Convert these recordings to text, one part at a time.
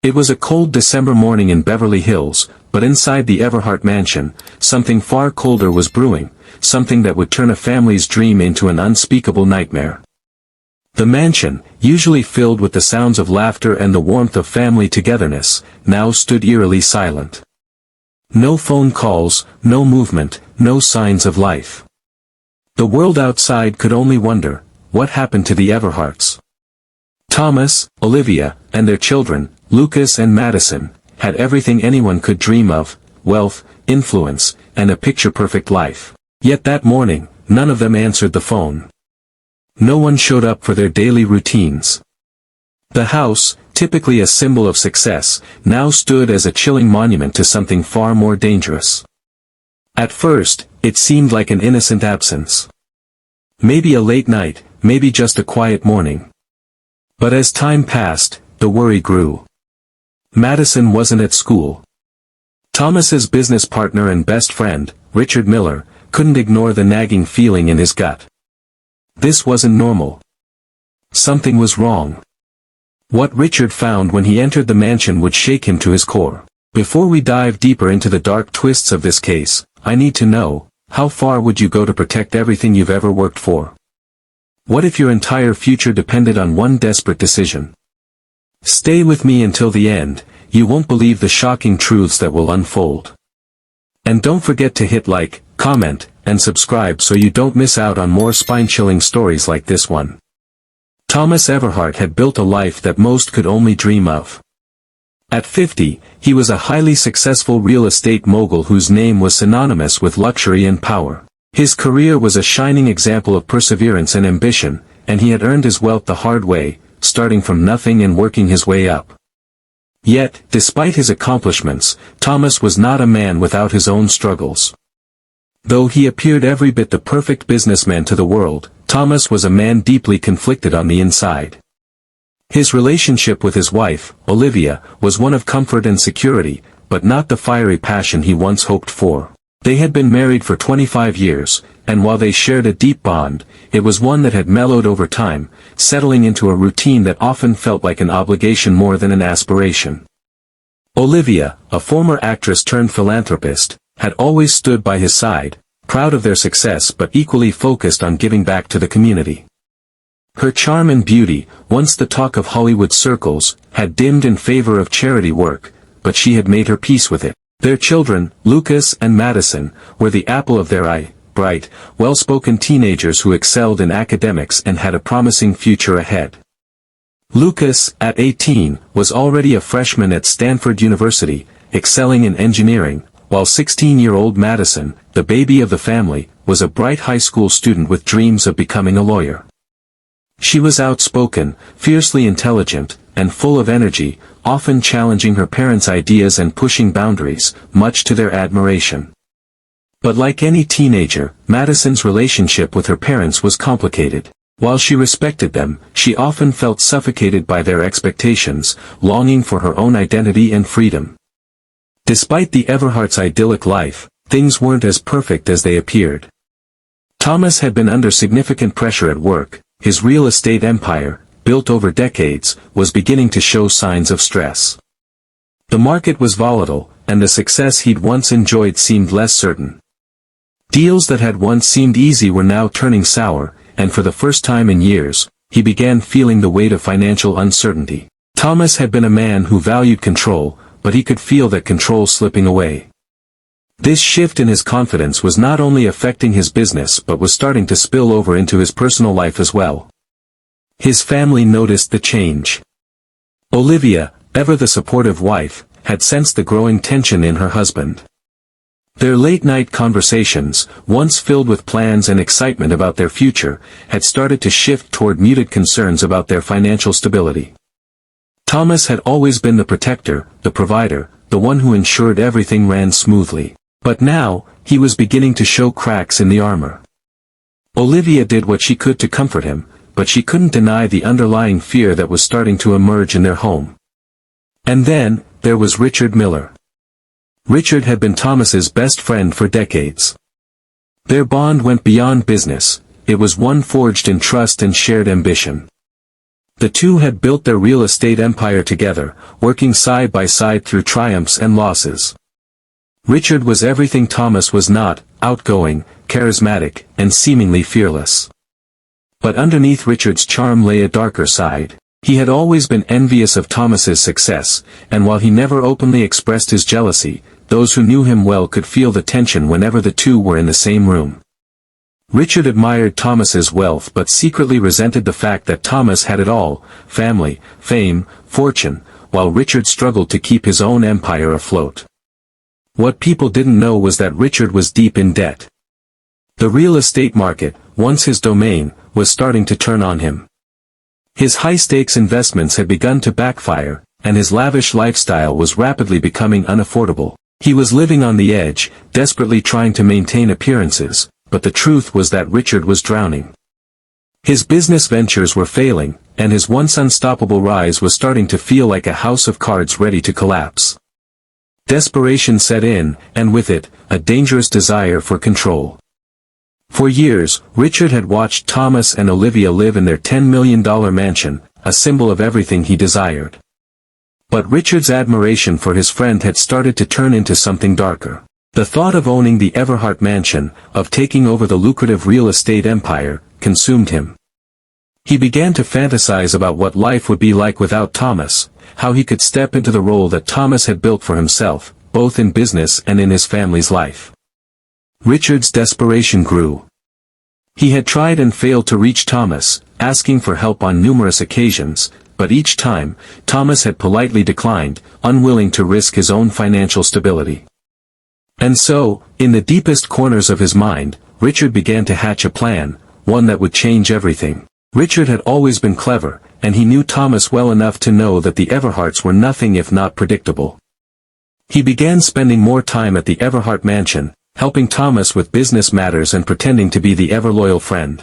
It was a cold December morning in Beverly Hills, but inside the Everhart mansion, something far colder was brewing, something that would turn a family's dream into an unspeakable nightmare. The mansion, usually filled with the sounds of laughter and the warmth of family togetherness, now stood eerily silent. No phone calls, no movement, no signs of life. The world outside could only wonder, what happened to the Everharts? Thomas, Olivia, and their children, Lucas and Madison, had everything anyone could dream of: wealth, influence, and a picture-perfect life. Yet that morning, none of them answered the phone. No one showed up for their daily routines. The house, typically a symbol of success, now stood as a chilling monument to something far more dangerous. At first, it seemed like an innocent absence. Maybe a late night, maybe just a quiet morning. But as time passed, the worry grew. Madison wasn't at school. Thomas's business partner and best friend, Richard Miller, couldn't ignore the nagging feeling in his gut. This wasn't normal. Something was wrong. What Richard found when he entered the mansion would shake him to his core. Before we dive deeper into the dark twists of this case, I need to know, how far would you go to protect everything you've ever worked for? What if your entire future depended on one desperate decision? Stay with me until the end, you won't believe the shocking truths that will unfold. And don't forget to hit like, comment, and subscribe so you don't miss out on more spine-chilling stories like this one. Thomas Everhart had built a life that most could only dream of. At 50, he was a highly successful real estate mogul whose name was synonymous with luxury and power. His career was a shining example of perseverance and ambition, and he had earned his wealth the hard way, starting from nothing and working his way up. Yet, despite his accomplishments, Thomas was not a man without his own struggles. Though he appeared every bit the perfect businessman to the world, Thomas was a man deeply conflicted on the inside. His relationship with his wife, Olivia, was one of comfort and security, but not the fiery passion he once hoped for. They had been married for 25 years, and while they shared a deep bond, it was one that had mellowed over time, settling into a routine that often felt like an obligation more than an aspiration. Olivia, a former actress turned philanthropist, had always stood by his side, proud of their success but equally focused on giving back to the community. Her charm and beauty, once the talk of Hollywood circles, had dimmed in favor of charity work, but she had made her peace with it. Their children, Lucas and Madison, were the apple of their eye, bright, well-spoken teenagers who excelled in academics and had a promising future ahead. Lucas, at 18, was already a freshman at Stanford University, excelling in engineering, while 16-year-old Madison, the baby of the family, was a bright high school student with dreams of becoming a lawyer. She was outspoken, fiercely intelligent, and full of energy, often challenging her parents' ideas and pushing boundaries, much to their admiration. But like any teenager, Madison's relationship with her parents was complicated. While she respected them, she often felt suffocated by their expectations, longing for her own identity and freedom. Despite the Everharts' idyllic life, things weren't as perfect as they appeared. Thomas had been under significant pressure at work. His real estate empire, built over decades, was beginning to show signs of stress. The market was volatile, and the success he'd once enjoyed seemed less certain. Deals that had once seemed easy were now turning sour, and for the first time in years, he began feeling the weight of financial uncertainty. Thomas had been a man who valued control, but he could feel that control slipping away. This shift in his confidence was not only affecting his business but was starting to spill over into his personal life as well. His family noticed the change. Olivia, ever the supportive wife, had sensed the growing tension in her husband. Their late-night conversations, once filled with plans and excitement about their future, had started to shift toward muted concerns about their financial stability. Thomas had always been the protector, the provider, the one who ensured everything ran smoothly. But now, he was beginning to show cracks in the armor. Olivia did what she could to comfort him, but she couldn't deny the underlying fear that was starting to emerge in their home. And then, there was Richard Miller. Richard had been Thomas's best friend for decades. Their bond went beyond business, it was one forged in trust and shared ambition. The two had built their real estate empire together, working side by side through triumphs and losses. Richard was everything Thomas was not: outgoing, charismatic, and seemingly fearless. But underneath Richard's charm lay a darker side. He had always been envious of Thomas's success, and while he never openly expressed his jealousy, those who knew him well could feel the tension whenever the two were in the same room. Richard admired Thomas's wealth but secretly resented the fact that Thomas had it all: family, fame, fortune, while Richard struggled to keep his own empire afloat. What people didn't know was that Richard was deep in debt. The real estate market, once his domain, was starting to turn on him. His high-stakes investments had begun to backfire, and his lavish lifestyle was rapidly becoming unaffordable. He was living on the edge, desperately trying to maintain appearances, but the truth was that Richard was drowning. His business ventures were failing, and his once unstoppable rise was starting to feel like a house of cards ready to collapse. Desperation set in, and with it, a dangerous desire for control. For years, Richard had watched Thomas and Olivia live in their $10 million mansion, a symbol of everything he desired. But Richard's admiration for his friend had started to turn into something darker. The thought of owning the Everhart mansion, of taking over the lucrative real estate empire, consumed him. He began to fantasize about what life would be like without Thomas, how he could step into the role that Thomas had built for himself, both in business and in his family's life. Richard's desperation grew. He had tried and failed to reach Thomas, asking for help on numerous occasions, but each time, Thomas had politely declined, unwilling to risk his own financial stability. And so, in the deepest corners of his mind, Richard began to hatch a plan, one that would change everything. Richard had always been clever, and he knew Thomas well enough to know that the Everharts were nothing if not predictable. He began spending more time at the Everhart mansion, helping Thomas with business matters and pretending to be the ever-loyal friend.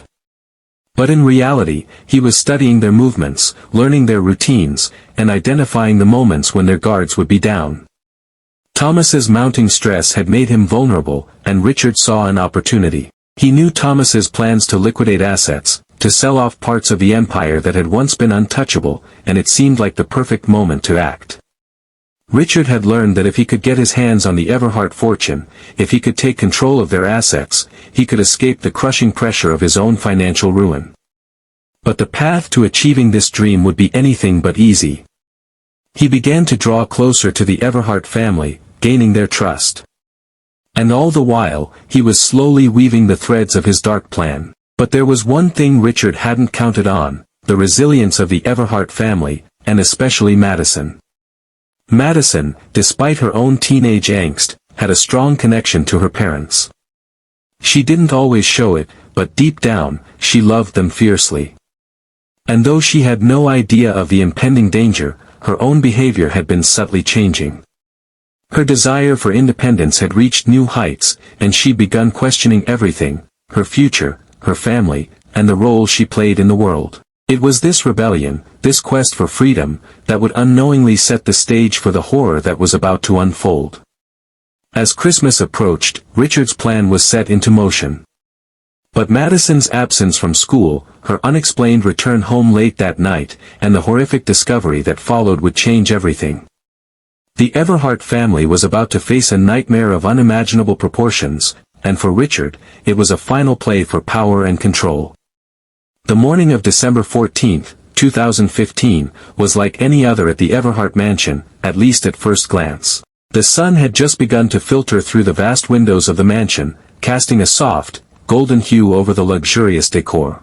But in reality, he was studying their movements, learning their routines, and identifying the moments when their guards would be down. Thomas's mounting stress had made him vulnerable, and Richard saw an opportunity. He knew Thomas's plans to liquidate assets, to sell off parts of the empire that had once been untouchable, and it seemed like the perfect moment to act. Richard had learned that if he could get his hands on the Everhart fortune, if he could take control of their assets, he could escape the crushing pressure of his own financial ruin. But the path to achieving this dream would be anything but easy. He began to draw closer to the Everhart family, gaining their trust. And all the while, he was slowly weaving the threads of his dark plan. But there was one thing Richard hadn't counted on: the resilience of the Everhart family, and especially Madison. Madison, despite her own teenage angst, had a strong connection to her parents. She didn't always show it, but deep down, she loved them fiercely. And though she had no idea of the impending danger, her own behavior had been subtly changing. Her desire for independence had reached new heights, and she'd begun questioning everything: her future, her family, and the role she played in the world. It was this rebellion, this quest for freedom, that would unknowingly set the stage for the horror that was about to unfold. As Christmas approached, Richard's plan was set into motion. But Madison's absence from school, her unexplained return home late that night, and the horrific discovery that followed would change everything. The Everhart family was about to face a nightmare of unimaginable proportions, and for Richard, it was a final play for power and control. The morning of December 14, 2015, was like any other at the Everhart mansion, at least at first glance. The sun had just begun to filter through the vast windows of the mansion, casting a soft, golden hue over the luxurious decor.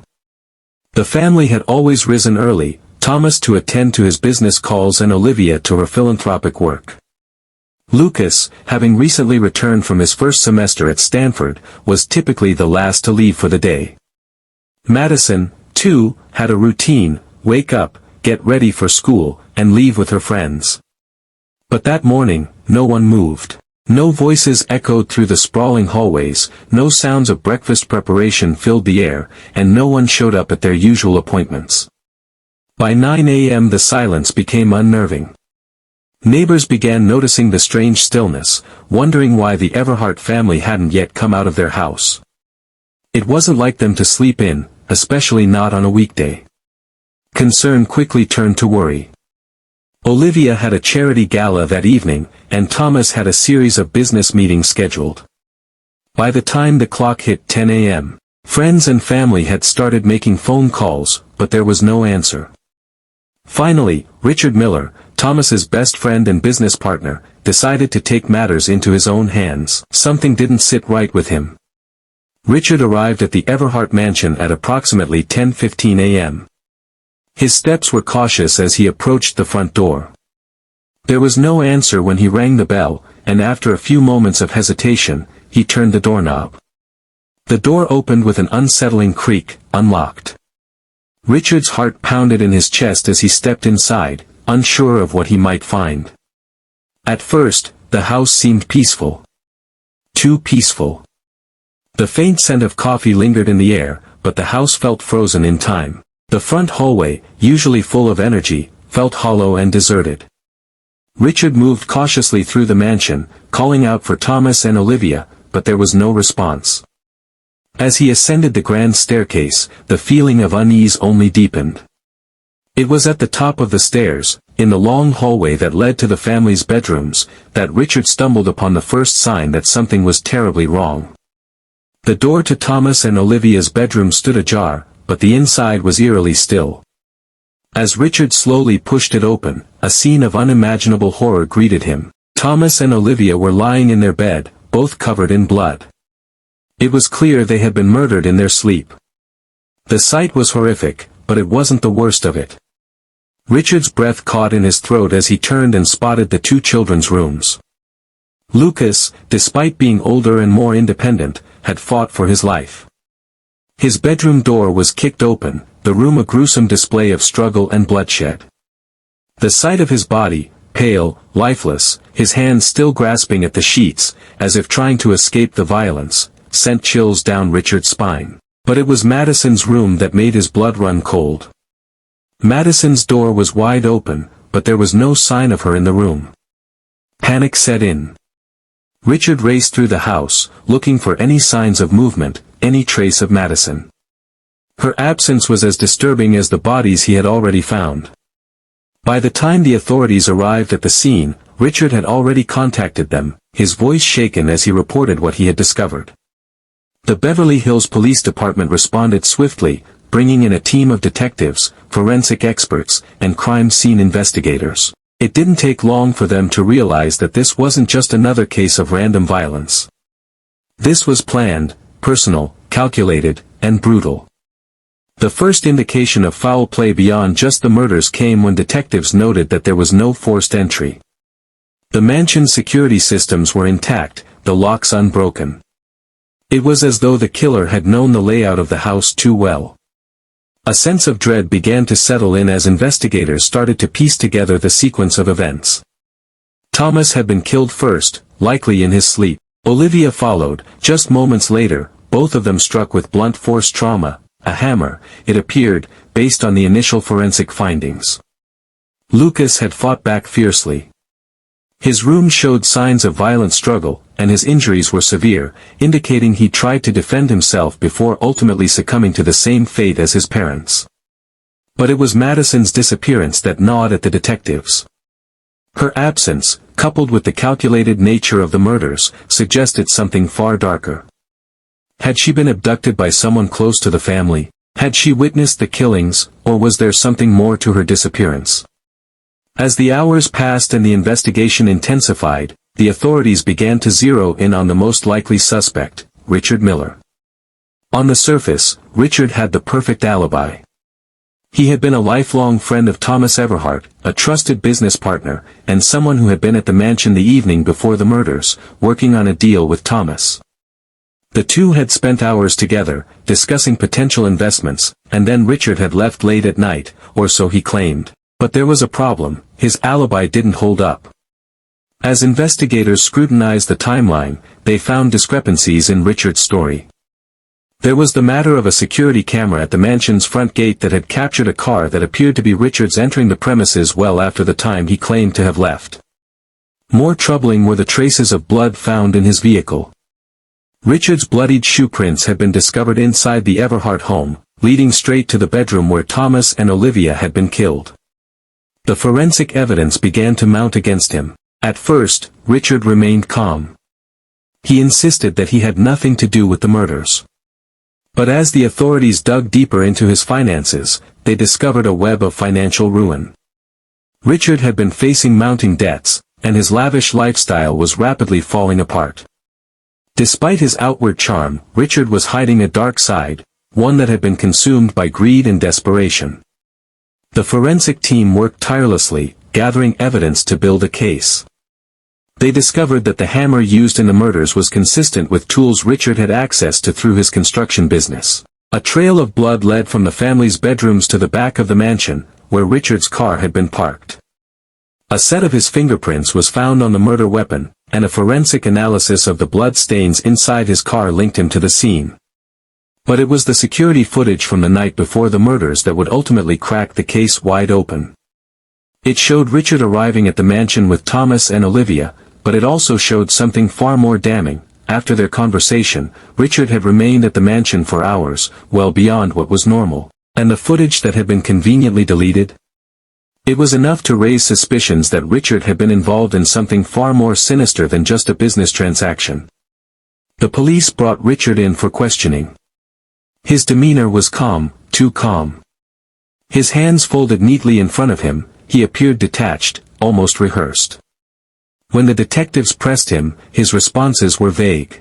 The family had always risen early, Thomas to attend to his business calls and Olivia to her philanthropic work. Lucas, having recently returned from his first semester at Stanford, was typically the last to leave for the day. Madison, too, had a routine: wake up, get ready for school, and leave with her friends. But that morning, no one moved. No voices echoed through the sprawling hallways, no sounds of breakfast preparation filled the air, and no one showed up at their usual appointments. By 9 a.m. the silence became unnerving. Neighbors began noticing the strange stillness, wondering why the Everhart family hadn't yet come out of their house. It wasn't like them to sleep in, especially not on a weekday. Concern quickly turned to worry. Olivia had a charity gala that evening, and Thomas had a series of business meetings scheduled. By the time the clock hit 10 a.m., friends and family had started making phone calls, but there was no answer. Finally, Richard Miller, Thomas's best friend and business partner, decided to take matters into his own hands. Something didn't sit right with him. Richard arrived at the Everhart mansion at approximately 10:15 a.m. His steps were cautious as he approached the front door. There was no answer when he rang the bell, and after a few moments of hesitation, he turned the doorknob. The door opened with an unsettling creak, unlocked. Richard's heart pounded in his chest as he stepped inside, unsure of what he might find. At first, the house seemed peaceful. Too peaceful. The faint scent of coffee lingered in the air, but the house felt frozen in time. The front hallway, usually full of energy, felt hollow and deserted. Richard moved cautiously through the mansion, calling out for Thomas and Olivia, but there was no response. As he ascended the grand staircase, the feeling of unease only deepened. It was at the top of the stairs, in the long hallway that led to the family's bedrooms, that Richard stumbled upon the first sign that something was terribly wrong. The door to Thomas and Olivia's bedroom stood ajar, but the inside was eerily still. As Richard slowly pushed it open, a scene of unimaginable horror greeted him. Thomas and Olivia were lying in their bed, both covered in blood. It was clear they had been murdered in their sleep. The sight was horrific, but it wasn't the worst of it. Richard's breath caught in his throat as he turned and spotted the two children's rooms. Lucas, despite being older and more independent, had fought for his life. His bedroom door was kicked open, the room a gruesome display of struggle and bloodshed. The sight of his body, pale, lifeless, his hands still grasping at the sheets, as if trying to escape the violence, sent chills down Richard's spine. But it was Madison's room that made his blood run cold. Madison's door was wide open, but there was no sign of her in the room. Panic set in. Richard raced through the house, looking for any signs of movement, any trace of Madison. Her absence was as disturbing as the bodies he had already found. By the time the authorities arrived at the scene, Richard had already contacted them, his voice shaken as he reported what he had discovered. The Beverly Hills Police Department responded swiftly, bringing in a team of detectives, forensic experts, and crime scene investigators. It didn't take long for them to realize that this wasn't just another case of random violence. This was planned, personal, calculated, and brutal. The first indication of foul play beyond just the murders came when detectives noted that there was no forced entry. The mansion's security systems were intact, the locks unbroken. It was as though the killer had known the layout of the house too well. A sense of dread began to settle in as investigators started to piece together the sequence of events. Thomas had been killed first, likely in his sleep. Olivia followed, just moments later, both of them struck with blunt force trauma, a hammer, it appeared, based on the initial forensic findings. Lucas had fought back fiercely. His room showed signs of violent struggle, and his injuries were severe, indicating he tried to defend himself before ultimately succumbing to the same fate as his parents. But it was Madison's disappearance that gnawed at the detectives. Her absence, coupled with the calculated nature of the murders, suggested something far darker. Had she been abducted by someone close to the family? Had she witnessed the killings, or was there something more to her disappearance? As the hours passed and the investigation intensified, the authorities began to zero in on the most likely suspect, Richard Miller. On the surface, Richard had the perfect alibi. He had been a lifelong friend of Thomas Everhart, a trusted business partner, and someone who had been at the mansion the evening before the murders, working on a deal with Thomas. The two had spent hours together, discussing potential investments, and then Richard had left late at night, or so he claimed. But there was a problem, his alibi didn't hold up. As investigators scrutinized the timeline, they found discrepancies in Richard's story. There was the matter of a security camera at the mansion's front gate that had captured a car that appeared to be Richard's entering the premises well after the time he claimed to have left. More troubling were the traces of blood found in his vehicle. Richard's bloodied shoe prints had been discovered inside the Everhart home, leading straight to the bedroom where Thomas and Olivia had been killed. The forensic evidence began to mount against him. At first, Richard remained calm. He insisted that he had nothing to do with the murders. But as the authorities dug deeper into his finances, they discovered a web of financial ruin. Richard had been facing mounting debts, and his lavish lifestyle was rapidly falling apart. Despite his outward charm, Richard was hiding a dark side, one that had been consumed by greed and desperation. The forensic team worked tirelessly, gathering evidence to build a case. They discovered that the hammer used in the murders was consistent with tools Richard had access to through his construction business. A trail of blood led from the family's bedrooms to the back of the mansion, where Richard's car had been parked. A set of his fingerprints was found on the murder weapon, and a forensic analysis of the blood stains inside his car linked him to the scene. But it was the security footage from the night before the murders that would ultimately crack the case wide open. It showed Richard arriving at the mansion with Thomas and Olivia, but it also showed something far more damning. After their conversation, Richard had remained at the mansion for hours, well beyond what was normal, and the footage that had been conveniently deleted? It was enough to raise suspicions that Richard had been involved in something far more sinister than just a business transaction. The police brought Richard in for questioning. His demeanor was calm, too calm. His hands folded neatly in front of him, he appeared detached, almost rehearsed. When the detectives pressed him, his responses were vague.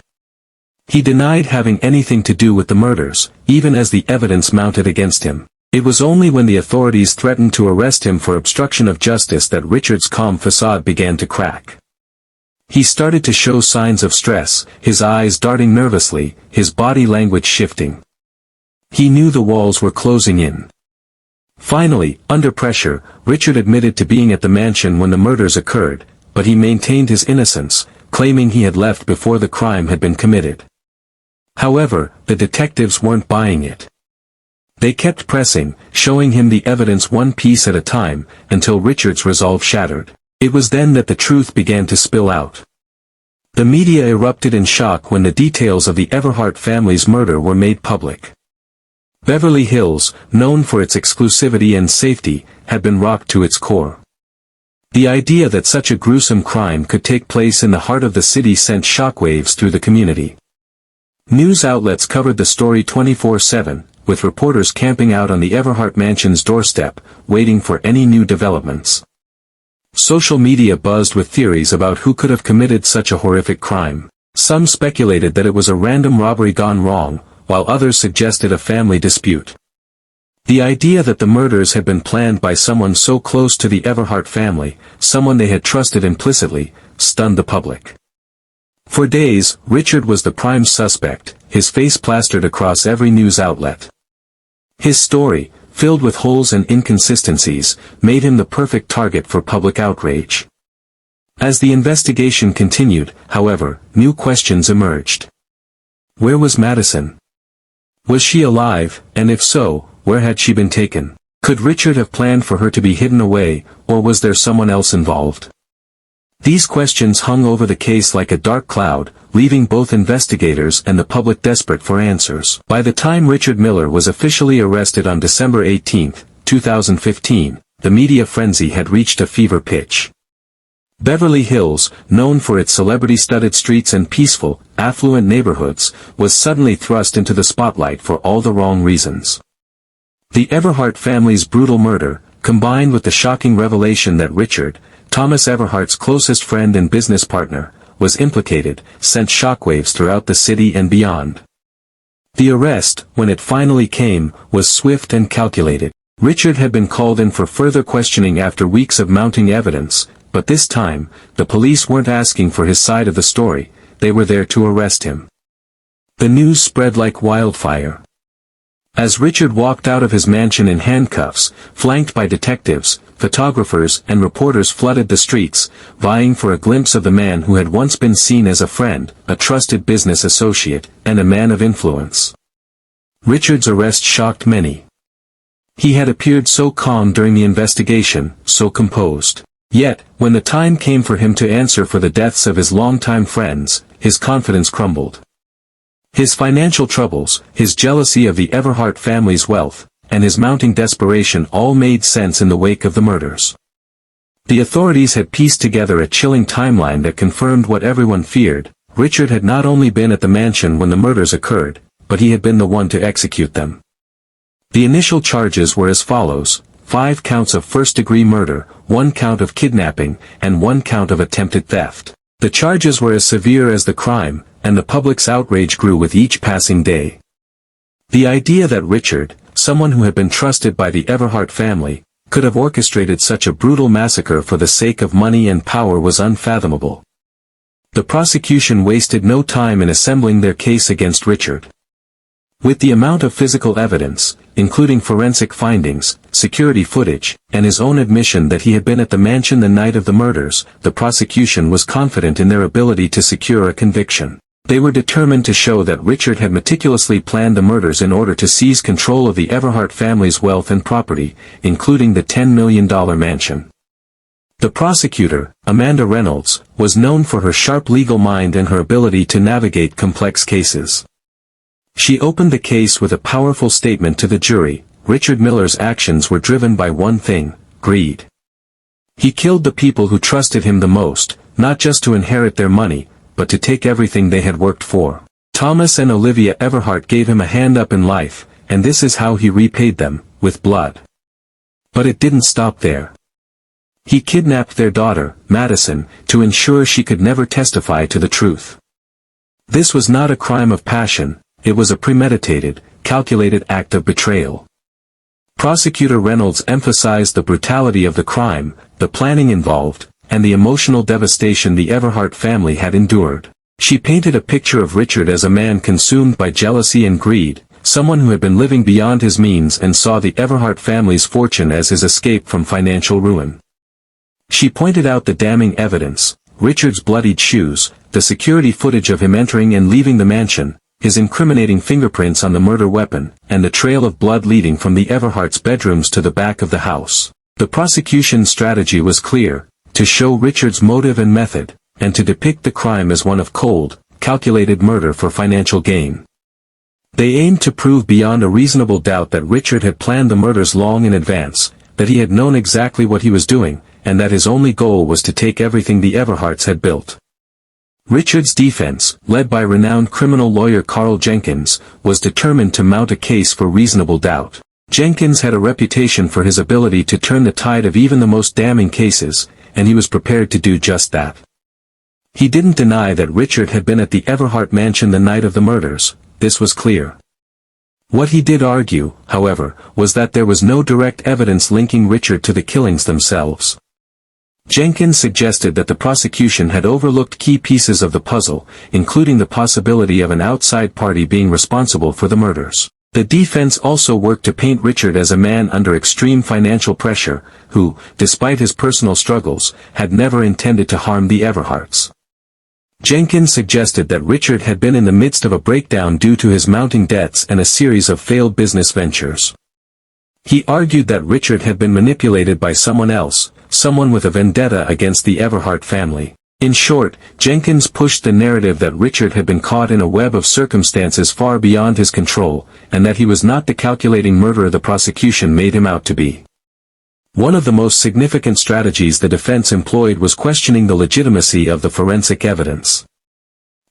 He denied having anything to do with the murders, even as the evidence mounted against him. It was only when the authorities threatened to arrest him for obstruction of justice that Richard's calm facade began to crack. He started to show signs of stress, his eyes darting nervously, his body language shifting. He knew the walls were closing in. Finally, under pressure, Richard admitted to being at the mansion when the murders occurred, but he maintained his innocence, claiming he had left before the crime had been committed. However, the detectives weren't buying it. They kept pressing, showing him the evidence one piece at a time, until Richard's resolve shattered. It was then that the truth began to spill out. The media erupted in shock when the details of the Everhart family's murder were made public. Beverly Hills, known for its exclusivity and safety, had been rocked to its core. The idea that such a gruesome crime could take place in the heart of the city sent shockwaves through the community. News outlets covered the story 24/7, with reporters camping out on the Everhart mansion's doorstep, waiting for any new developments. Social media buzzed with theories about who could have committed such a horrific crime. Some speculated that it was a random robbery gone wrong, while others suggested a family dispute. The idea that the murders had been planned by someone so close to the Everhart family, someone they had trusted implicitly, stunned the public. For days, Richard was the prime suspect, his face plastered across every news outlet. His story, filled with holes and inconsistencies, made him the perfect target for public outrage. As the investigation continued, however, new questions emerged. Where was Madison? Was she alive, and if so, where had she been taken? Could Richard have planned for her to be hidden away, or was there someone else involved? These questions hung over the case like a dark cloud, leaving both investigators and the public desperate for answers. By the time Richard Miller was officially arrested on December 18, 2015, the media frenzy had reached a fever pitch. Beverly Hills, known for its celebrity-studded streets and peaceful, affluent neighborhoods, was suddenly thrust into the spotlight for all the wrong reasons. The Everhart family's brutal murder, combined with the shocking revelation that Richard, Thomas Everhart's closest friend and business partner, was implicated, sent shockwaves throughout the city and beyond. The arrest, when it finally came, was swift and calculated. Richard had been called in for further questioning after weeks of mounting evidence, but this time, the police weren't asking for his side of the story, they were there to arrest him. The news spread like wildfire. As Richard walked out of his mansion in handcuffs, flanked by detectives, photographers and reporters flooded the streets, vying for a glimpse of the man who had once been seen as a friend, a trusted business associate, and a man of influence. Richard's arrest shocked many. He had appeared so calm during the investigation, so composed. Yet, when the time came for him to answer for the deaths of his longtime friends, his confidence crumbled. His financial troubles, his jealousy of the Everhart family's wealth, and his mounting desperation all made sense in the wake of the murders. The authorities had pieced together a chilling timeline that confirmed what everyone feared. Richard had not only been at the mansion when the murders occurred, but he had been the one to execute them. The initial charges were as follows: 5 counts of first-degree murder, 1 count of kidnapping, and 1 count of attempted theft. The charges were as severe as the crime, and the public's outrage grew with each passing day. The idea that Richard, someone who had been trusted by the Everhart family, could have orchestrated such a brutal massacre for the sake of money and power was unfathomable. The prosecution wasted no time in assembling their case against Richard. With the amount of physical evidence, including forensic findings, security footage, and his own admission that he had been at the mansion the night of the murders, the prosecution was confident in their ability to secure a conviction. They were determined to show that Richard had meticulously planned the murders in order to seize control of the Everhart family's wealth and property, including the $10 million mansion. The prosecutor, Amanda Reynolds, was known for her sharp legal mind and her ability to navigate complex cases. She opened the case with a powerful statement to the jury: Richard Miller's actions were driven by one thing: greed. He killed the people who trusted him the most, not just to inherit their money, but to take everything they had worked for. Thomas and Olivia Everhart gave him a hand up in life, and this is how he repaid them, with blood. But it didn't stop there. He kidnapped their daughter, Madison, to ensure she could never testify to the truth. This was not a crime of passion, it was a premeditated, calculated act of betrayal. Prosecutor Reynolds emphasized the brutality of the crime, the planning involved, and the emotional devastation the Everhart family had endured. She painted a picture of Richard as a man consumed by jealousy and greed, someone who had been living beyond his means and saw the Everhart family's fortune as his escape from financial ruin. She pointed out the damning evidence: Richard's bloodied shoes, the security footage of him entering and leaving the mansion, his incriminating fingerprints on the murder weapon, and the trail of blood leading from the Everhart's bedrooms to the back of the house. The prosecution's strategy was clear: to show Richard's motive and method, and to depict the crime as one of cold, calculated murder for financial gain. They aimed to prove beyond a reasonable doubt that Richard had planned the murders long in advance, that he had known exactly what he was doing, and that his only goal was to take everything the Everharts had built. Richard's defense, led by renowned criminal lawyer Carl Jenkins, was determined to mount a case for reasonable doubt. Jenkins had a reputation for his ability to turn the tide of even the most damning cases, and he was prepared to do just that. He didn't deny that Richard had been at the Everhart mansion the night of the murders, this was clear. What he did argue, however, was that there was no direct evidence linking Richard to the killings themselves. Jenkins suggested that the prosecution had overlooked key pieces of the puzzle, including the possibility of an outside party being responsible for the murders. The defense also worked to paint Richard as a man under extreme financial pressure, who, despite his personal struggles, had never intended to harm the Everharts. Jenkins suggested that Richard had been in the midst of a breakdown due to his mounting debts and a series of failed business ventures. He argued that Richard had been manipulated by someone else, someone with a vendetta against the Everhart family. In short, Jenkins pushed the narrative that Richard had been caught in a web of circumstances far beyond his control, and that he was not the calculating murderer the prosecution made him out to be. One of the most significant strategies the defense employed was questioning the legitimacy of the forensic evidence.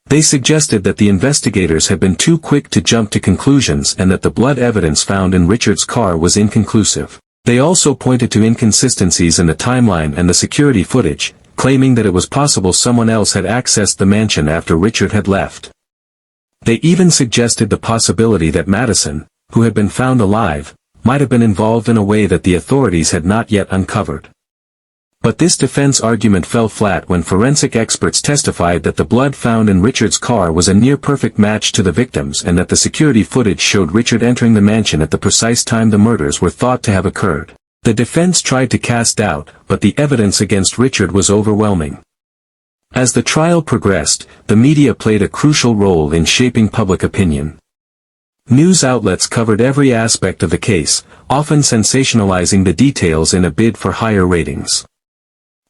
They suggested that the investigators had been too quick to jump to conclusions and that the blood evidence found in Richard's car was inconclusive. They also pointed to inconsistencies in the timeline and the security footage, claiming that it was possible someone else had accessed the mansion after Richard had left. They even suggested the possibility that Madison, who had been found alive, might have been involved in a way that the authorities had not yet uncovered. But this defense argument fell flat when forensic experts testified that the blood found in Richard's car was a near-perfect match to the victims and that the security footage showed Richard entering the mansion at the precise time the murders were thought to have occurred. The defense tried to cast doubt, but the evidence against Richard was overwhelming. As the trial progressed, the media played a crucial role in shaping public opinion. News outlets covered every aspect of the case, often sensationalizing the details in a bid for higher ratings.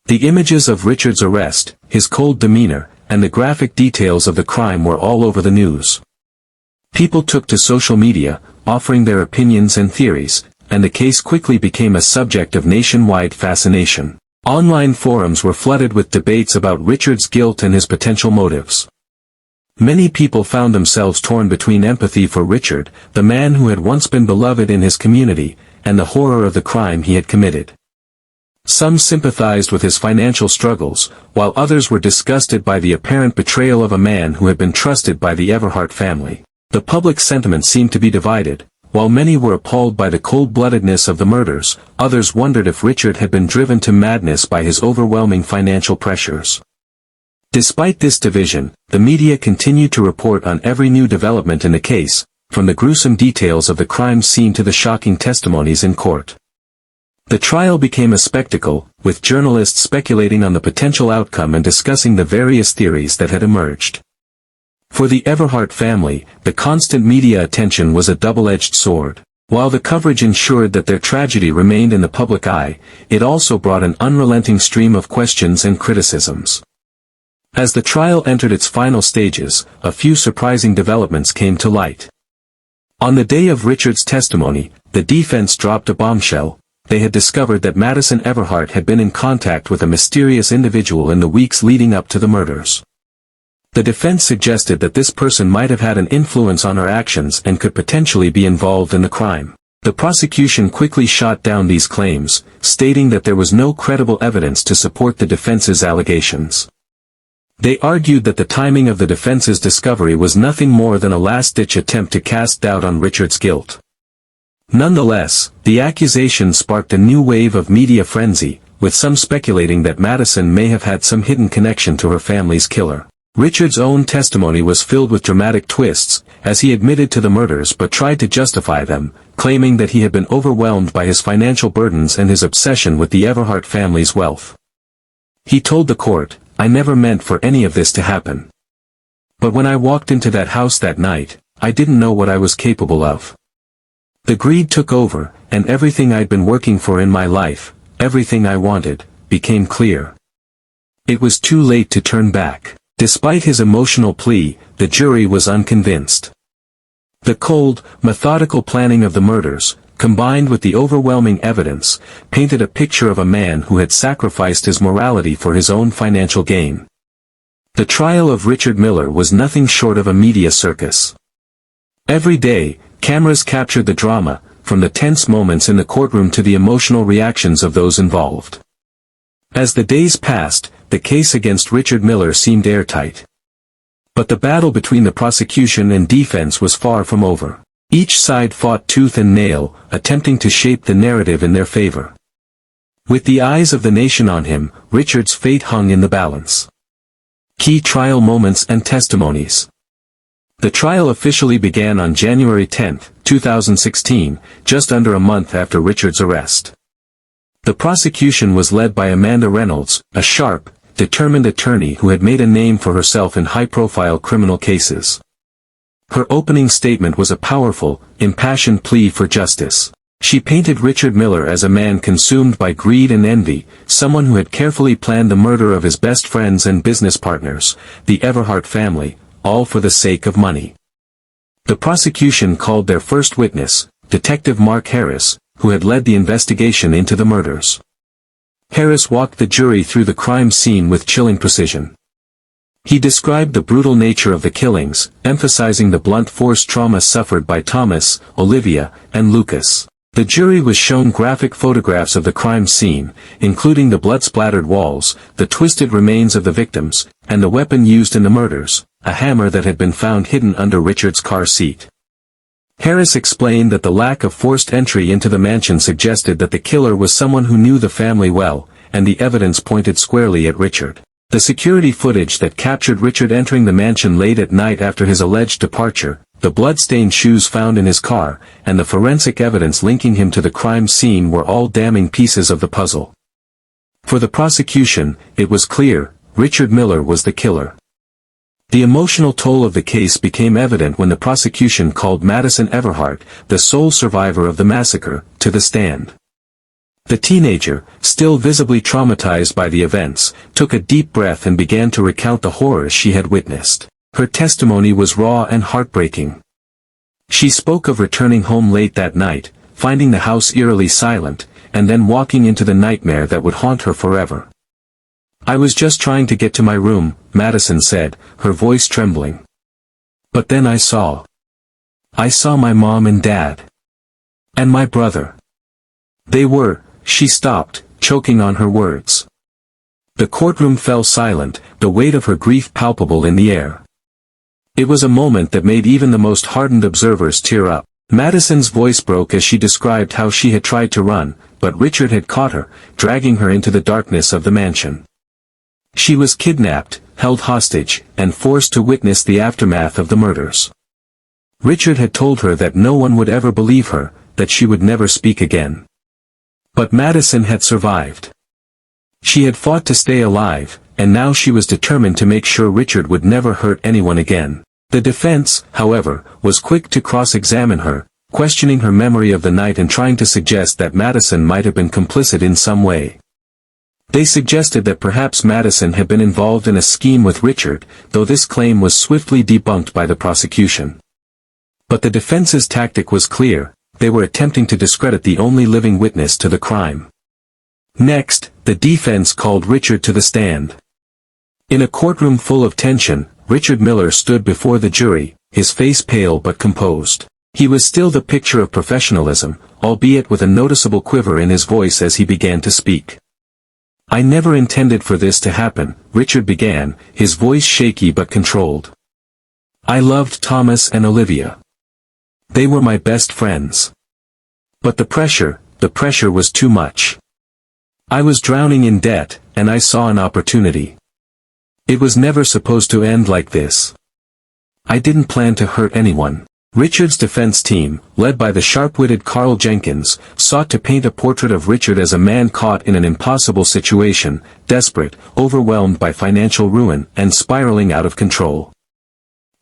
The images of Richard's arrest, his cold demeanor, and the graphic details of the crime were all over the news. People took to social media, offering their opinions and theories, and the case quickly became a subject of nationwide fascination. Online forums were flooded with debates about Richard's guilt and his potential motives. Many people found themselves torn between empathy for Richard, the man who had once been beloved in his community, and the horror of the crime he had committed. Some sympathized with his financial struggles, while others were disgusted by the apparent betrayal of a man who had been trusted by the Everhart family. The public sentiment seemed to be divided. While many were appalled by the cold-bloodedness of the murders, others wondered if Richard had been driven to madness by his overwhelming financial pressures. Despite this division, the media continued to report on every new development in the case, from the gruesome details of the crime scene to the shocking testimonies in court. The trial became a spectacle, with journalists speculating on the potential outcome and discussing the various theories that had emerged. For the Everhart family, the constant media attention was a double-edged sword. While the coverage ensured that their tragedy remained in the public eye, it also brought an unrelenting stream of questions and criticisms. As the trial entered its final stages, a few surprising developments came to light. On the day of Richard's testimony, the defense dropped a bombshell. They had discovered that Madison Everhart had been in contact with a mysterious individual in the weeks leading up to the murders. The defense suggested that this person might have had an influence on her actions and could potentially be involved in the crime. The prosecution quickly shot down these claims, stating that there was no credible evidence to support the defense's allegations. They argued that the timing of the defense's discovery was nothing more than a last-ditch attempt to cast doubt on Richard's guilt. Nonetheless, the accusation sparked a new wave of media frenzy, with some speculating that Madison may have had some hidden connection to her family's killer. Richard's own testimony was filled with dramatic twists, as he admitted to the murders but tried to justify them, claiming that he had been overwhelmed by his financial burdens and his obsession with the Everhart family's wealth. He told the court, "I never meant for any of this to happen. But when I walked into that house that night, I didn't know what I was capable of. The greed took over, and everything I'd been working for in my life, everything I wanted, became clear. It was too late to turn back." Despite his emotional plea, the jury was unconvinced. The cold, methodical planning of the murders, combined with the overwhelming evidence, painted a picture of a man who had sacrificed his morality for his own financial gain. The trial of Richard Miller was nothing short of a media circus. Every day, cameras captured the drama, from the tense moments in the courtroom to the emotional reactions of those involved. As the days passed, the case against Richard Miller seemed airtight. But the battle between the prosecution and defense was far from over. Each side fought tooth and nail, attempting to shape the narrative in their favor. With the eyes of the nation on him, Richard's fate hung in the balance. Key trial moments and testimonies. The trial officially began on January 10, 2016, just under a month after Richard's arrest. The prosecution was led by Amanda Reynolds, a sharp, determined attorney who had made a name for herself in high-profile criminal cases. Her opening statement was a powerful, impassioned plea for justice. She painted Richard Miller as a man consumed by greed and envy, someone who had carefully planned the murder of his best friends and business partners, the Everhart family, all for the sake of money. The prosecution called their first witness, Detective Mark Harris, who had led the investigation into the murders. Harris walked the jury through the crime scene with chilling precision. He described the brutal nature of the killings, emphasizing the blunt force trauma suffered by Thomas, Olivia, and Lucas. The jury was shown graphic photographs of the crime scene, including the blood-splattered walls, the twisted remains of the victims, and the weapon used in the murders, a hammer that had been found hidden under Richard's car seat. Harris explained that the lack of forced entry into the mansion suggested that the killer was someone who knew the family well, and the evidence pointed squarely at Richard. The security footage that captured Richard entering the mansion late at night after his alleged departure, the blood-stained shoes found in his car, and the forensic evidence linking him to the crime scene were all damning pieces of the puzzle. For the prosecution, it was clear, Richard Miller was the killer. The emotional toll of the case became evident when the prosecution called Madison Everhart, the sole survivor of the massacre, to the stand. The teenager, still visibly traumatized by the events, took a deep breath and began to recount the horrors she had witnessed. Her testimony was raw and heartbreaking. She spoke of returning home late that night, finding the house eerily silent, and then walking into the nightmare that would haunt her forever. "I was just trying to get to my room," Madison said, her voice trembling. "But then I saw my mom and dad. And my brother. She stopped, choking on her words. The courtroom fell silent, the weight of her grief palpable in the air. It was a moment that made even the most hardened observers tear up. Madison's voice broke as she described how she had tried to run, but Richard had caught her, dragging her into the darkness of the mansion. She was kidnapped, held hostage, and forced to witness the aftermath of the murders. Richard had told her that no one would ever believe her, that she would never speak again. But Madison had survived. She had fought to stay alive, and now she was determined to make sure Richard would never hurt anyone again. The defense, however, was quick to cross-examine her, questioning her memory of the night and trying to suggest that Madison might have been complicit in some way. They suggested that perhaps Madison had been involved in a scheme with Richard, though this claim was swiftly debunked by the prosecution. But the defense's tactic was clear: they were attempting to discredit the only living witness to the crime. Next, the defense called Richard to the stand. In a courtroom full of tension, Richard Miller stood before the jury, his face pale but composed. He was still the picture of professionalism, albeit with a noticeable quiver in his voice as he began to speak. "I never intended for this to happen," Richard began, his voice shaky but controlled. "I loved Thomas and Olivia. They were my best friends. But the pressure was too much. I was drowning in debt, and I saw an opportunity. It was never supposed to end like this. I didn't plan to hurt anyone." Richard's defense team, led by the sharp-witted Carl Jenkins, sought to paint a portrait of Richard as a man caught in an impossible situation, desperate, overwhelmed by financial ruin, and spiraling out of control.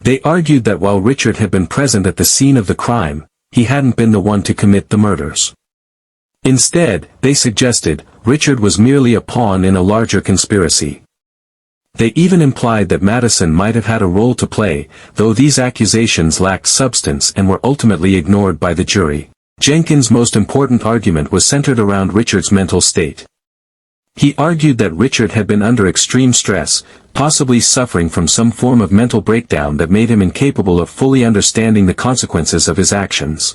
They argued that while Richard had been present at the scene of the crime, he hadn't been the one to commit the murders. Instead, they suggested, Richard was merely a pawn in a larger conspiracy. They even implied that Madison might have had a role to play, though these accusations lacked substance and were ultimately ignored by the jury. Jenkins' most important argument was centered around Richard's mental state. He argued that Richard had been under extreme stress, possibly suffering from some form of mental breakdown that made him incapable of fully understanding the consequences of his actions.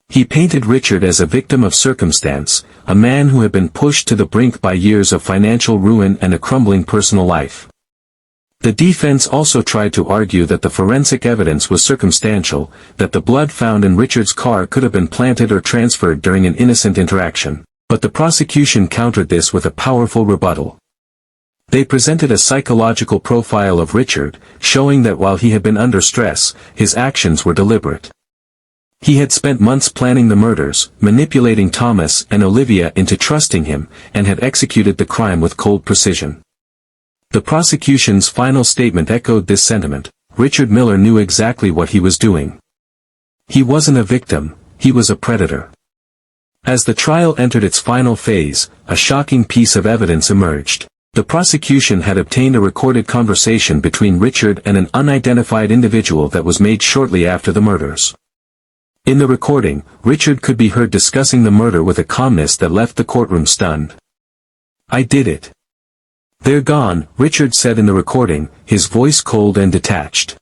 He painted Richard as a victim of circumstance, a man who had been pushed to the brink by years of financial ruin and a crumbling personal life. The defense also tried to argue that the forensic evidence was circumstantial, that the blood found in Richard's car could have been planted or transferred during an innocent interaction, but the prosecution countered this with a powerful rebuttal. They presented a psychological profile of Richard, showing that while he had been under stress, his actions were deliberate. He had spent months planning the murders, manipulating Thomas and Olivia into trusting him, and had executed the crime with cold precision. The prosecution's final statement echoed this sentiment: Richard Miller knew exactly what he was doing. He wasn't a victim, he was a predator. As the trial entered its final phase, a shocking piece of evidence emerged. The prosecution had obtained a recorded conversation between Richard and an unidentified individual that was made shortly after the murders. In the recording, Richard could be heard discussing the murder with a calmness that left the courtroom stunned. "I did it. They're gone," Richard said in the recording, his voice cold and detached.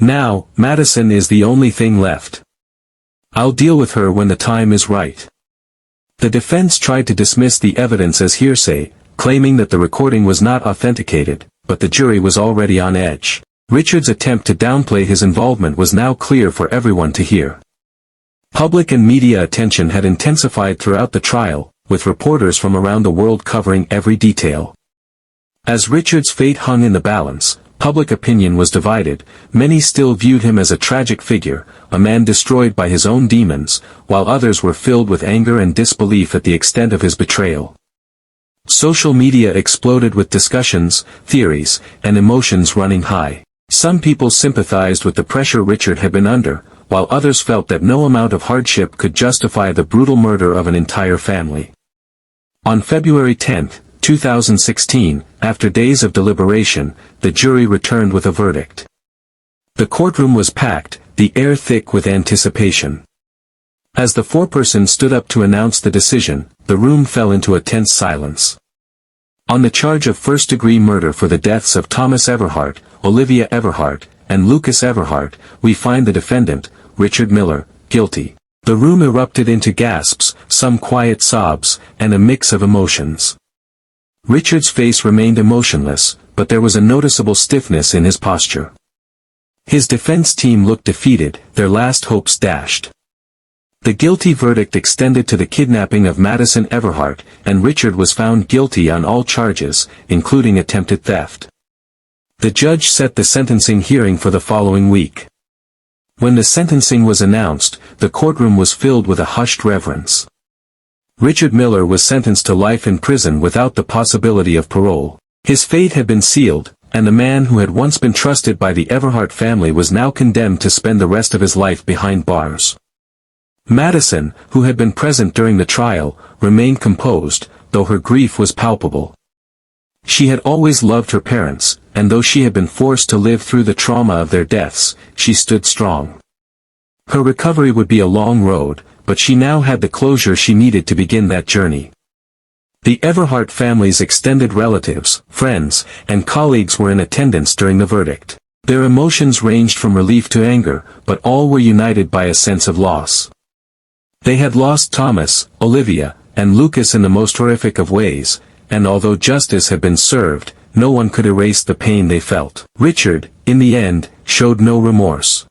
"Now, Madison is the only thing left. I'll deal with her when the time is right." The defense tried to dismiss the evidence as hearsay, claiming that the recording was not authenticated, but the jury was already on edge. Richard's attempt to downplay his involvement was now clear for everyone to hear. Public and media attention had intensified throughout the trial, with reporters from around the world covering every detail. As Richard's fate hung in the balance, public opinion was divided. Many still viewed him as a tragic figure, a man destroyed by his own demons, while others were filled with anger and disbelief at the extent of his betrayal. Social media exploded with discussions, theories, and emotions running high. Some people sympathized with the pressure Richard had been under, while others felt that no amount of hardship could justify the brutal murder of an entire family. On February 10, 2016, after days of deliberation, the jury returned with a verdict. The courtroom was packed, the air thick with anticipation. As the foreperson stood up to announce the decision, the room fell into a tense silence. On the charge of first-degree murder for the deaths of Thomas Everhart, Olivia Everhart, and Lucas Everhart, we find the defendant, Richard Miller, guilty. The room erupted into gasps, some quiet sobs, and a mix of emotions. Richard's face remained emotionless, but there was a noticeable stiffness in his posture. His defense team looked defeated, their last hopes dashed. The guilty verdict extended to the kidnapping of Madison Everhart, and Richard was found guilty on all charges, including attempted theft. The judge set the sentencing hearing for the following week. When the sentencing was announced, the courtroom was filled with a hushed reverence. Richard Miller was sentenced to life in prison without the possibility of parole. His fate had been sealed, and the man who had once been trusted by the Everhart family was now condemned to spend the rest of his life behind bars. Madison, who had been present during the trial, remained composed, though her grief was palpable. She had always loved her parents, and though she had been forced to live through the trauma of their deaths, she stood strong. Her recovery would be a long road, but she now had the closure she needed to begin that journey. The Everhart family's extended relatives, friends, and colleagues were in attendance during the verdict. Their emotions ranged from relief to anger, but all were united by a sense of loss. They had lost Thomas, Olivia, and Lucas in the most horrific of ways, and although justice had been served, no one could erase the pain they felt. Richard, in the end, showed no remorse.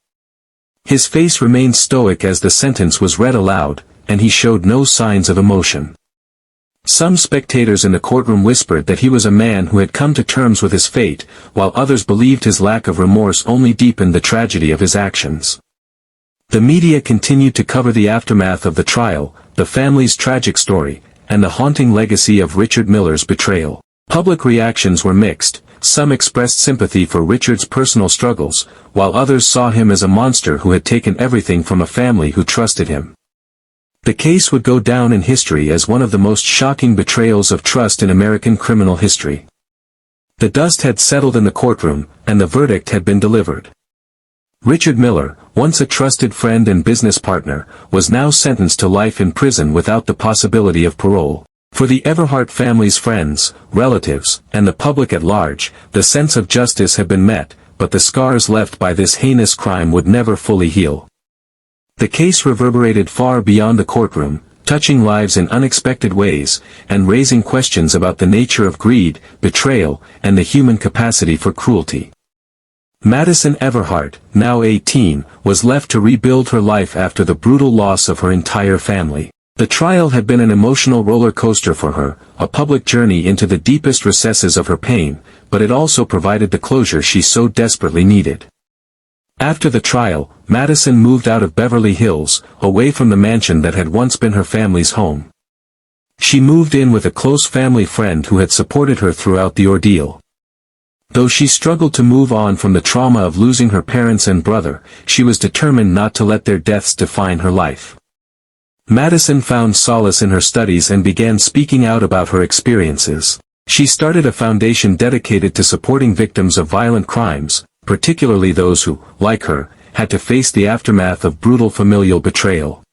His face remained stoic as the sentence was read aloud, and he showed no signs of emotion. Some spectators in the courtroom whispered that he was a man who had come to terms with his fate, while others believed his lack of remorse only deepened the tragedy of his actions. The media continued to cover the aftermath of the trial, the family's tragic story, and the haunting legacy of Richard Miller's betrayal. Public reactions were mixed. Some expressed sympathy for Richard's personal struggles, while others saw him as a monster who had taken everything from a family who trusted him. The case would go down in history as one of the most shocking betrayals of trust in American criminal history. The dust had settled in the courtroom, and the verdict had been delivered. Richard Miller, once a trusted friend and business partner, was now sentenced to life in prison without the possibility of parole. For the Everhart family's friends, relatives, and the public at large, the sense of justice had been met, but the scars left by this heinous crime would never fully heal. The case reverberated far beyond the courtroom, touching lives in unexpected ways, and raising questions about the nature of greed, betrayal, and the human capacity for cruelty. Madison Everhart, now 18, was left to rebuild her life after the brutal loss of her entire family. The trial had been an emotional roller coaster for her, a public journey into the deepest recesses of her pain, but it also provided the closure she so desperately needed. After the trial, Madison moved out of Beverly Hills, away from the mansion that had once been her family's home. She moved in with a close family friend who had supported her throughout the ordeal. Though she struggled to move on from the trauma of losing her parents and brother, she was determined not to let their deaths define her life. Madison found solace in her studies and began speaking out about her experiences. She started a foundation dedicated to supporting victims of violent crimes, particularly those who, like her, had to face the aftermath of brutal familial betrayal.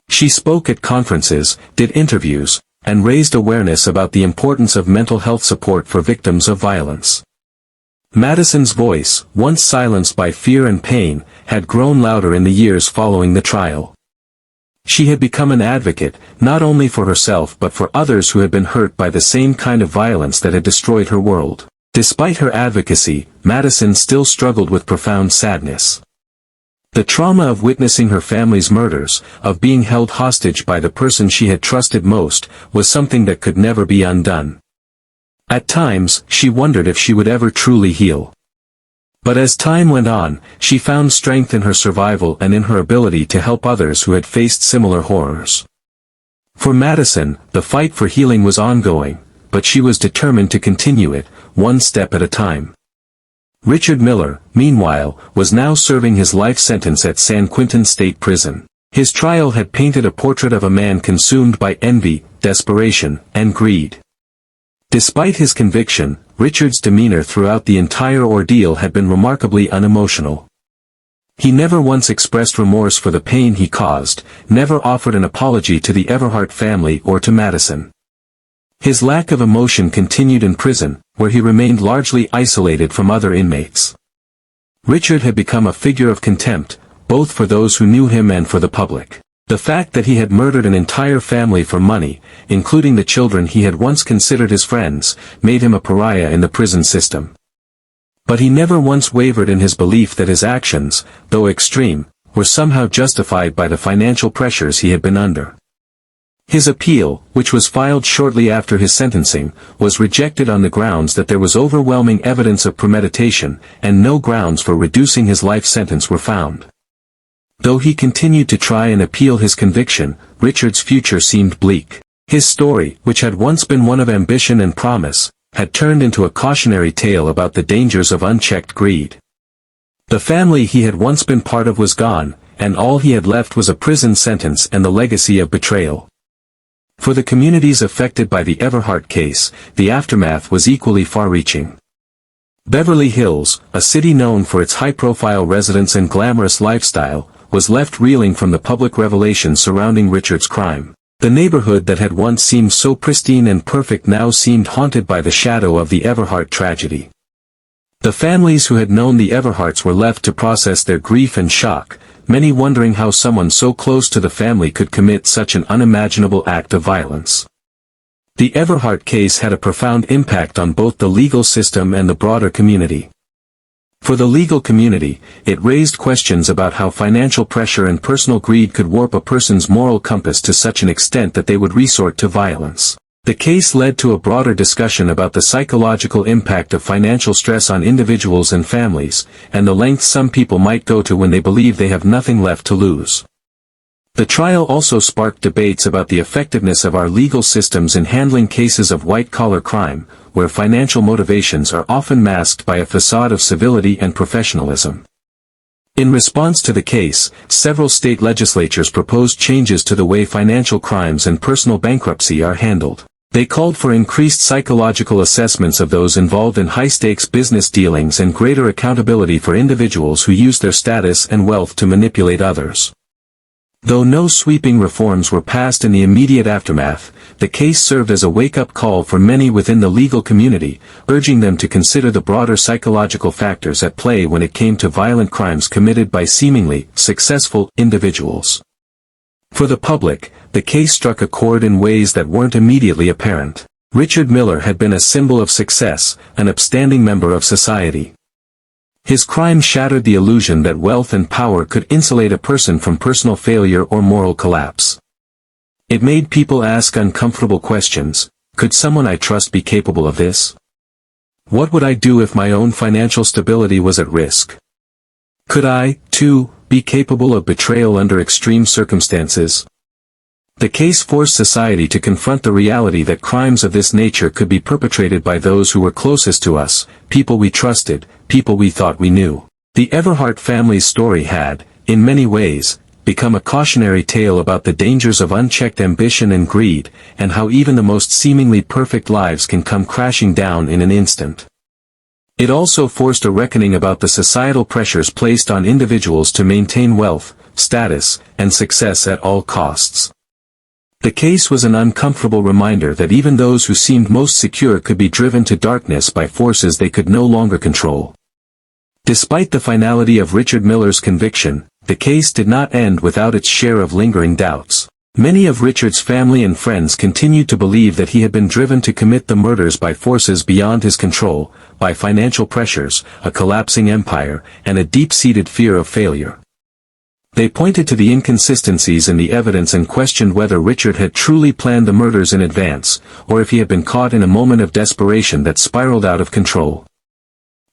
She spoke at conferences, did interviews, and raised awareness about the importance of mental health support for victims of violence. Madison's voice, once silenced by fear and pain, had grown louder in the years following the trial. She had become an advocate, not only for herself but for others who had been hurt by the same kind of violence that had destroyed her world. Despite her advocacy, Madison still struggled with profound sadness. The trauma of witnessing her family's murders, of being held hostage by the person she had trusted most, was something that could never be undone. At times, she wondered if she would ever truly heal. But as time went on, she found strength in her survival and in her ability to help others who had faced similar horrors. For Madison, the fight for healing was ongoing, but she was determined to continue it, one step at a time. Richard Miller, meanwhile, was now serving his life sentence at San Quentin State Prison. His trial had painted a portrait of a man consumed by envy, desperation, and greed. Despite his conviction, Richard's demeanor throughout the entire ordeal had been remarkably unemotional. He never once expressed remorse for the pain he caused, never offered an apology to the Everhart family or to Madison. His lack of emotion continued in prison, where he remained largely isolated from other inmates. Richard had become a figure of contempt, both for those who knew him and for the public. The fact that he had murdered an entire family for money, including the children he had once considered his friends, made him a pariah in the prison system. But he never once wavered in his belief that his actions, though extreme, were somehow justified by the financial pressures he had been under. His appeal, which was filed shortly after his sentencing, was rejected on the grounds that there was overwhelming evidence of premeditation, and no grounds for reducing his life sentence were found. Though he continued to try and appeal his conviction, Richard's future seemed bleak. His story, which had once been one of ambition and promise, had turned into a cautionary tale about the dangers of unchecked greed. The family he had once been part of was gone, and all he had left was a prison sentence and the legacy of betrayal. For the communities affected by the Everhart case, the aftermath was equally far-reaching. Beverly Hills, a city known for its high-profile residents and glamorous lifestyle, was left reeling from the public revelations surrounding Richard's crime. The neighborhood that had once seemed so pristine and perfect now seemed haunted by the shadow of the Everhart tragedy. The families who had known the Everharts were left to process their grief and shock, many wondering how someone so close to the family could commit such an unimaginable act of violence. The Everhart case had a profound impact on both the legal system and the broader community. For the legal community, it raised questions about how financial pressure and personal greed could warp a person's moral compass to such an extent that they would resort to violence. The case led to a broader discussion about the psychological impact of financial stress on individuals and families, and the lengths some people might go to when they believe they have nothing left to lose. The trial also sparked debates about the effectiveness of our legal systems in handling cases of white-collar crime, where financial motivations are often masked by a facade of civility and professionalism. In response to the case, several state legislatures proposed changes to the way financial crimes and personal bankruptcy are handled. They called for increased psychological assessments of those involved in high-stakes business dealings and greater accountability for individuals who use their status and wealth to manipulate others. Though no sweeping reforms were passed in the immediate aftermath, the case served as a wake-up call for many within the legal community, urging them to consider the broader psychological factors at play when it came to violent crimes committed by seemingly successful individuals. For the public, the case struck a chord in ways that weren't immediately apparent. Richard Miller had been a symbol of success, an upstanding member of society. His crime shattered the illusion that wealth and power could insulate a person from personal failure or moral collapse. It made people ask uncomfortable questions. Could someone I trust be capable of this? What would I do if my own financial stability was at risk? Could I, too, be capable of betrayal under extreme circumstances? The case forced society to confront the reality that crimes of this nature could be perpetrated by those who were closest to us, people we trusted, people we thought we knew. The Everhart family's story had, in many ways, become a cautionary tale about the dangers of unchecked ambition and greed, and how even the most seemingly perfect lives can come crashing down in an instant. It also forced a reckoning about the societal pressures placed on individuals to maintain wealth, status, and success at all costs. The case was an uncomfortable reminder that even those who seemed most secure could be driven to darkness by forces they could no longer control. Despite the finality of Richard Miller's conviction, the case did not end without its share of lingering doubts. Many of Richard's family and friends continued to believe that he had been driven to commit the murders by forces beyond his control, by financial pressures, a collapsing empire, and a deep-seated fear of failure. They pointed to the inconsistencies in the evidence and questioned whether Richard had truly planned the murders in advance, or if he had been caught in a moment of desperation that spiraled out of control.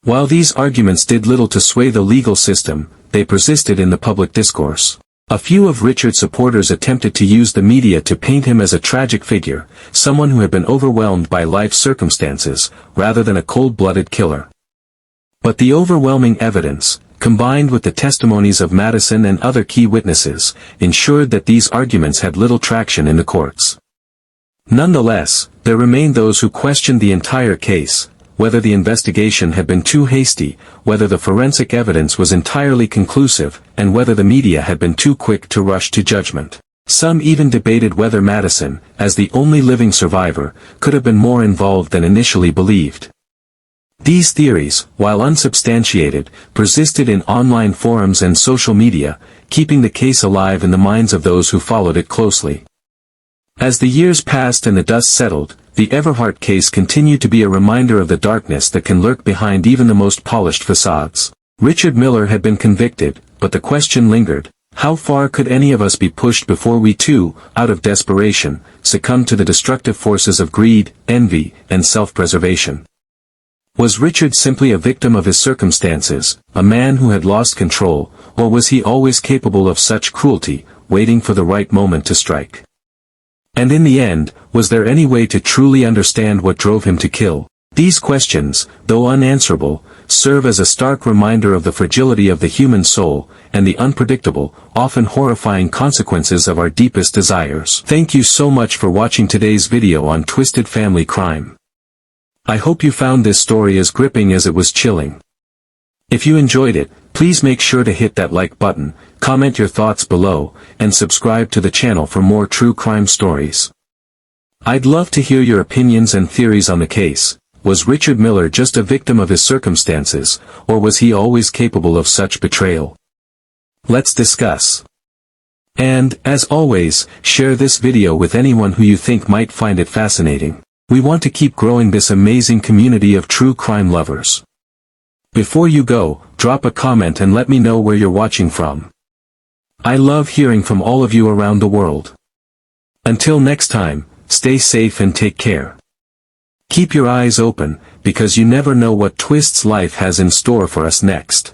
While these arguments did little to sway the legal system, they persisted in the public discourse. A few of Richard's supporters attempted to use the media to paint him as a tragic figure, someone who had been overwhelmed by life circumstances, rather than a cold-blooded killer. But the overwhelming evidence, combined with the testimonies of Madison and other key witnesses, ensured that these arguments had little traction in the courts. Nonetheless, there remained those who questioned the entire case. whether the investigation had been too hasty, whether the forensic evidence was entirely conclusive, and whether the media had been too quick to rush to judgment. Some even debated whether Madison, as the only living survivor, could have been more involved than initially believed. These theories, while unsubstantiated, persisted in online forums and social media, keeping the case alive in the minds of those who followed it closely. As the years passed and the dust settled, the Everhart case continued to be a reminder of the darkness that can lurk behind even the most polished facades. Richard Miller had been convicted, but the question lingered: how far could any of us be pushed before we too, out of desperation, succumb to the destructive forces of greed, envy, and self-preservation? Was Richard simply a victim of his circumstances, a man who had lost control, or was he always capable of such cruelty, waiting for the right moment to strike? And in the end, was there any way to truly understand what drove him to kill? These questions, though unanswerable, serve as a stark reminder of the fragility of the human soul, and the unpredictable, often horrifying consequences of our deepest desires. Thank you so much for watching today's video on Twisted Family Crime. I hope you found this story as gripping as it was chilling. If you enjoyed it, please make sure to hit that like button, comment your thoughts below, and subscribe to the channel for more true crime stories. I'd love to hear your opinions and theories on the case. Was Richard Miller just a victim of his circumstances, or was he always capable of such betrayal? Let's discuss. And, as always, share this video with anyone who you think might find it fascinating. We want to keep growing this amazing community of true crime lovers. Before you go, drop a comment and let me know where you're watching from. I love hearing from all of you around the world. Until next time, stay safe and take care. Keep your eyes open, because you never know what twists life has in store for us next.